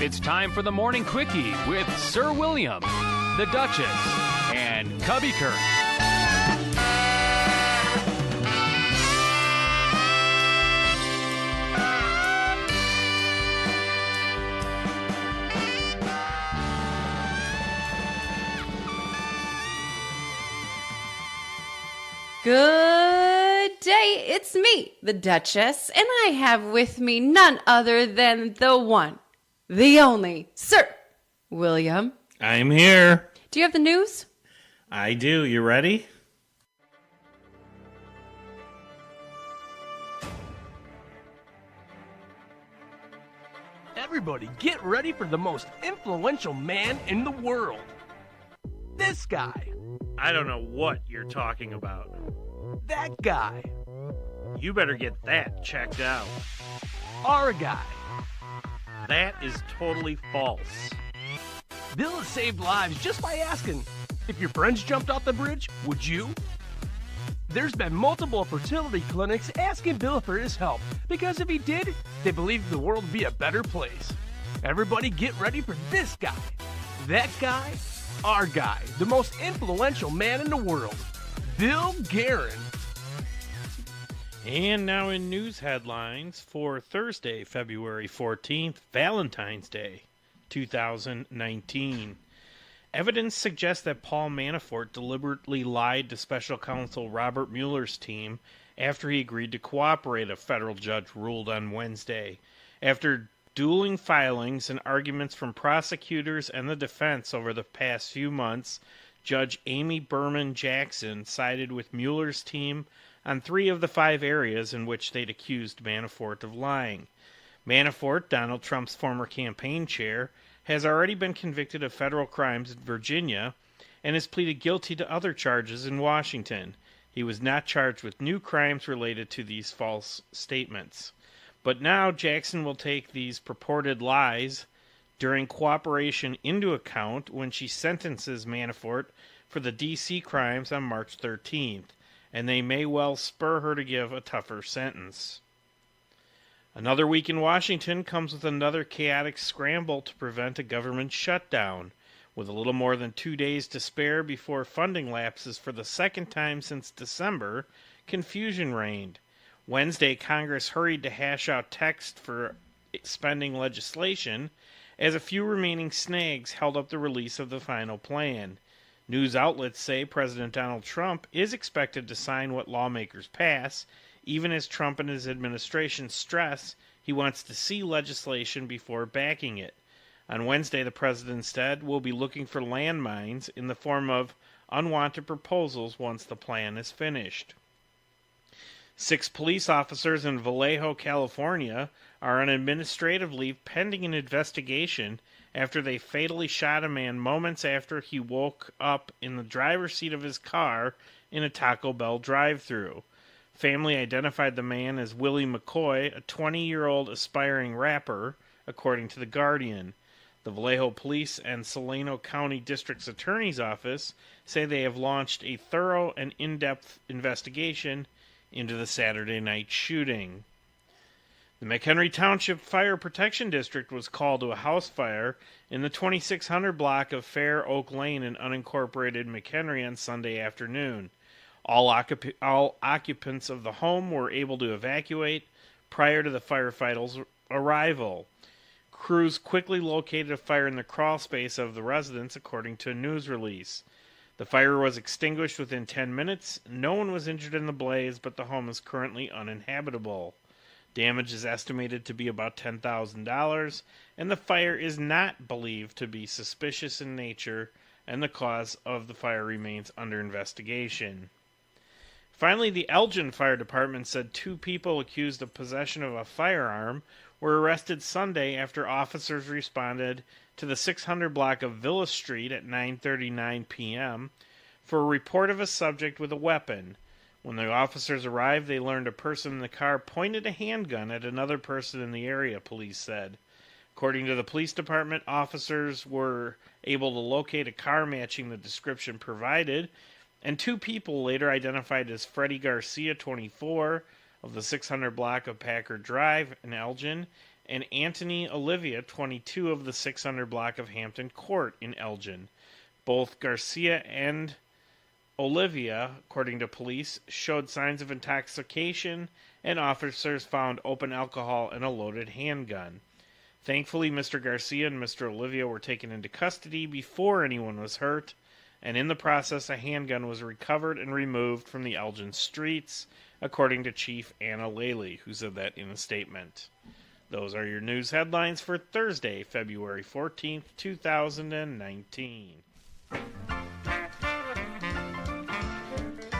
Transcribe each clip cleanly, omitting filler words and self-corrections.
It's time for the Morning Quickie with Sir William, the Duchess, and Cubby Kurt. Good day, it's me, the Duchess, and I have with me none other than the one, the only, Sir William. I'm here. Do you have the news? I do. You ready? Everybody get ready for the most influential man in the world. This guy. I don't know what you're talking about. That guy. You better get that checked out. Our guy. That is totally false. Bill has saved lives just by asking, if your friends jumped off the bridge, would you? There's been multiple fertility clinics asking Bill for his help, because if he did, they believe the world would be a better place. Everybody get ready for this guy. That guy. Our guy, the most influential man in the world, Bill Guerin. And now in news headlines for Thursday, February 14th, Valentines Day, 2019. Evidence suggests that Paul Manafort deliberately lied to special counsel Robert Mueller's team after he agreed to cooperate, a federal judge ruled on Wednesday. After dueling filings and arguments from prosecutors and the defense over the past few months, Judge Amy Berman Jackson sided with Mueller's team on 3 of the 5 areas in which they'd accused Manafort of lying. Manafort, Donald Trump's former campaign chair, has already been convicted of federal crimes in Virginia and has pleaded guilty to other charges in Washington. He was not charged with new crimes related to these false statements. But now Jackson will take these purported lies during cooperation into account when she sentences Manafort for the D.C. crimes on March 13th, and they may well spur her to give a tougher sentence. Another week in Washington comes with another chaotic scramble to prevent a government shutdown. With a little more than 2 days to spare before funding lapses for the second time since December, confusion reigned. Wednesday, Congress hurried to hash out text for spending legislation as a few remaining snags held up the release of the final plan. News outlets say President Donald Trump is expected to sign what lawmakers pass, even as Trump and his administration stress he wants to see legislation before backing it. On Wednesday, the president said we'll be looking for landmines in the form of unwanted proposals once the plan is finished. 6 police officers in Vallejo, California, are on administrative leave pending an investigation after they fatally shot a man moments after he woke up in the driver's seat of his car in a Taco Bell drive-thru. Family identified the man as Willie McCoy, a 20-year-old aspiring rapper, according to The Guardian. The Vallejo Police and Solano County District's Attorney's Office say they have launched a thorough and in-depth investigation into the Saturday night shooting. The McHenry Township Fire Protection District was called to a house fire in the 2600 block of Fair Oak Lane in unincorporated McHenry on Sunday afternoon. All occupants of the home were able to evacuate prior to the firefighters' arrival. Crews quickly located a fire in the crawl space of the residence, according to a news release. The fire was extinguished within 10 minutes. No one was injured in the blaze, but the home is currently uninhabitable. Damage is estimated to be about $10,000, and the fire is not believed to be suspicious in nature, and the cause of the fire remains under investigation. Finally, the Elgin Fire Department said 2 people accused of possession of a firearm were arrested Sunday after officers responded to the 600 block of Villa Street at 9:39 p.m. for a report of a subject with a weapon. When the officers arrived, they learned a person in the car pointed a handgun at another person in the area, police said. According to the police department, officers were able to locate a car matching the description provided, and 2 people later identified as Freddie Garcia, 24, of the 600 block of Packard Drive in Elgin, and Anthony Olivia, 22, of the 600 block of Hampton Court in Elgin. Both Garcia and Olivia, according to police, showed signs of intoxication, and officers found open alcohol and a loaded handgun. Thankfully, Mr. Garcia and Mr. Olivia were taken into custody before anyone was hurt, and in the process, a handgun was recovered and removed from the Elgin streets, according to Chief Anna Laley, who said that in a statement. Those are your news headlines for Thursday, February 14th, 2019.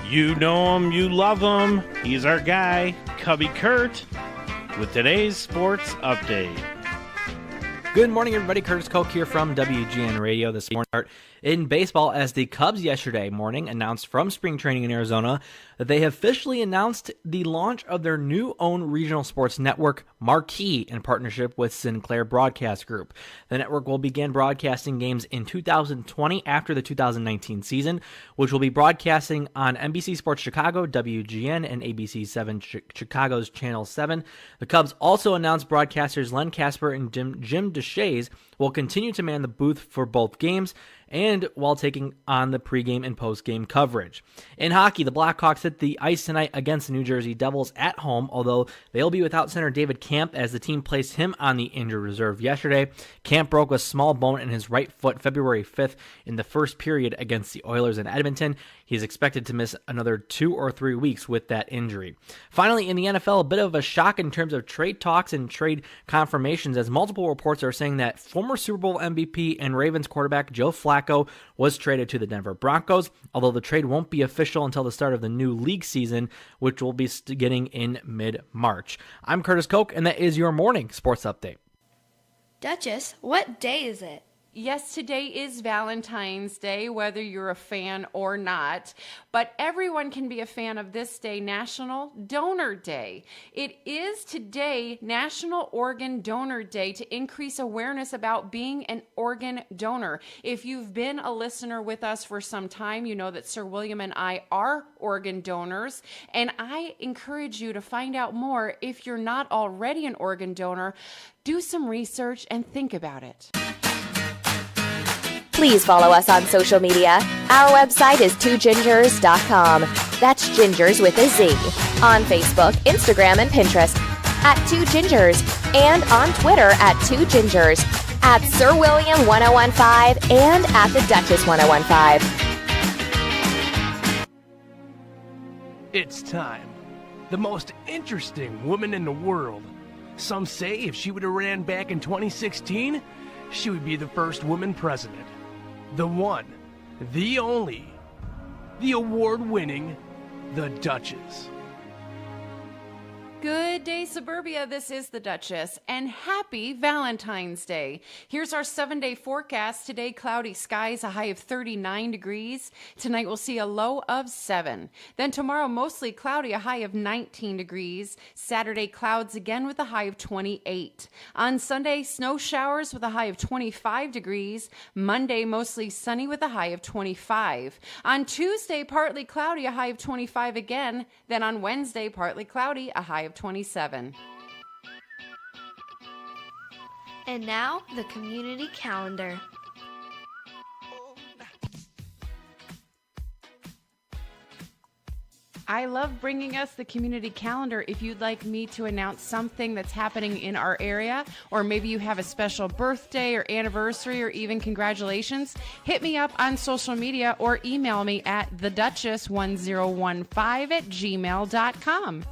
You know him, you love him. He's our guy, Cubby Kurt, with today's sports update. Good morning, everybody. Curtis Koch here from WGN Radio. This morning start in baseball as the Cubs yesterday morning announced from spring training in Arizona that they have officially announced the launch of their new own regional sports network, Marquee, in partnership with Sinclair Broadcast Group. The network will begin broadcasting games in 2020 after the 2019 season, which will be broadcasting on NBC Sports Chicago, WGN, and ABC 7 Chicago's Channel 7. The Cubs also announced broadcasters Len Casper and Jim DeShays will continue to man the booth for both games and while taking on the pregame and postgame coverage. In hockey, the Blackhawks hit the ice tonight against the New Jersey Devils at home, although they'll be without center David Camp as the team placed him on the injured reserve yesterday. Camp broke a small bone in his right foot February 5th in the first period against the Oilers in Edmonton. He's expected to miss another 2 or 3 weeks with that injury. Finally, in the NFL, a bit of a shock in terms of trade talks and trade confirmations, as multiple reports are saying that former Super Bowl MVP and Ravens quarterback Joe Flacco was traded to the Denver Broncos, although the trade won't be official until the start of the new league season, which will be beginning in mid-March. I'm Curtis Koch, and that is your morning sports update. Duchess, what day is it? Yes, today is Valentine's Day, whether you're a fan or not. But everyone can be a fan of this day, National Donor Day. It is today National Organ Donor Day to increase awareness about being an organ donor. If you've been a listener with us for some time, you know that Sir William and I are organ donors. And I encourage you to find out more. If you're not already an organ donor, do some research and think about it. Please follow us on social media. Our website is twogingers.com. That's gingers with a Z. On Facebook, Instagram, and Pinterest at 2gingers, and on Twitter at 2gingers, at Sir William 1015, and at the Duchess 1015. It's time. The most interesting woman in the world. Some say if she would have ran back in 2016, she would be the first woman president. The one, the only, the award-winning, the Duchess. Good day, Suburbia. This is the Duchess, and happy Valentine's Day. Here's our 7-day forecast. Today, cloudy skies, a high of 39 degrees. Tonight, we'll see a low of 7. Then tomorrow, mostly cloudy, a high of 19 degrees. Saturday, clouds again with a high of 28. On Sunday, snow showers with a high of 25 degrees. Monday, mostly sunny with a high of 25. On Tuesday, partly cloudy, a high of 25 again. Then on Wednesday, partly cloudy, a high of 27. And now, the community calendar. I love bringing us the community calendar. If you'd like me to announce something that's happening in our area, or maybe you have a special birthday or anniversary or even congratulations, hit me up on social media or email me at theduchess1015@gmail.com.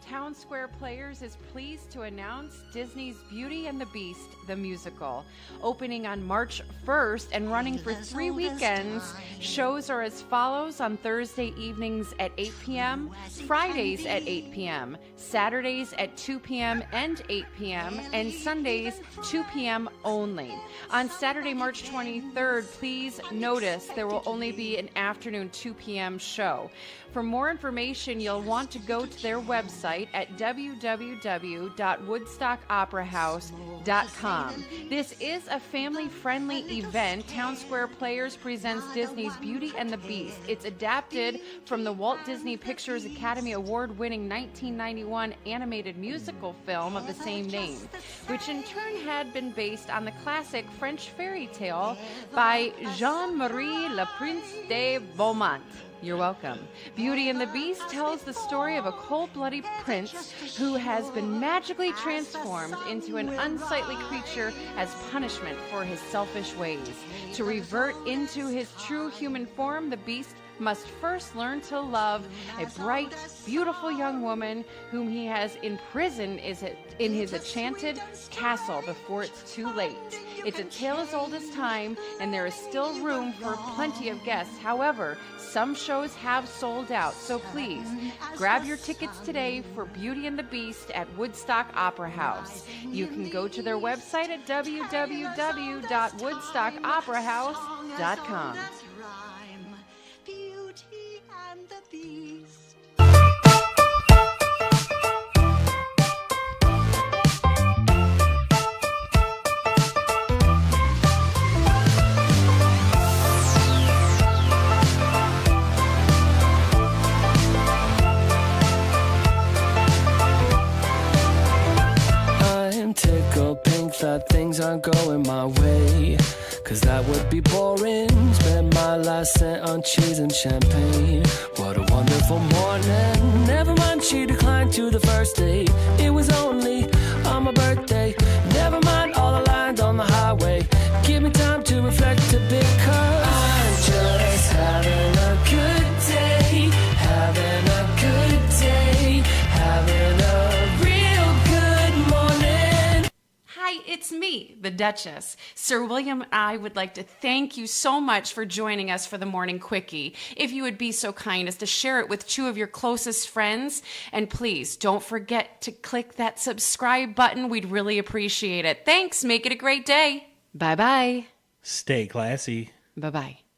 Town Square Players is pleased to announce Disney's Beauty and the Beast, the musical. Opening on March 1st and running for 3 weekends, shows are as follows on Thursday evenings at 8 p.m., Fridays at 8 p.m., Saturdays at 2 p.m. and 8 p.m., and Sundays 2 p.m. only. On Saturday, March 23rd, please notice there will only be an afternoon 2 p.m. show. For more information, you'll want to go to their website at www.woodstockoperahouse.com. This is a family-friendly event. Town Square Players presents Disney's Beauty and the Beast. It's adapted from the Walt Disney Pictures Academy Award-winning 1991 animated musical film of the same name, which in turn had been based on the classic French fairy tale by Jean-Marie Le Prince de Beaumont. You're welcome. Beauty and the Beast tells the story of a cold-blooded prince who has been magically transformed into an unsightly creature as punishment for his selfish ways. To revert into his true human form, the Beast must first learn to love a bright, beautiful young woman whom he has imprisoned in his enchanted castle before it's too late. It's a tale as old as time, and there is still room for plenty of guests. However, some shows have sold out, so please grab your tickets today for Beauty and the Beast at Woodstock Opera House. You can go to their website at www.woodstockoperahouse.com. Beauty and the Beast. I'm tickled pink that things aren't going my way, 'cause that would be boring. Spent my last cent on cheese and champagne. What a wonderful morning. Never mind, she declined to the first date. It was only on my birthday. Never mind all the lines on the highway. Give me time to reflect a bit, 'cause I'm just having a good day. Having a good day. Having a real good morning. Hi, it's me, the Duchess. Sir William and I would like to thank you so much for joining us for the Morning Quickie. If you would be so kind as to share it with 2 of your closest friends, and please don't forget to click that subscribe button. We'd really appreciate it. Thanks. Make it a great day. Bye-bye. Stay classy. Bye-bye.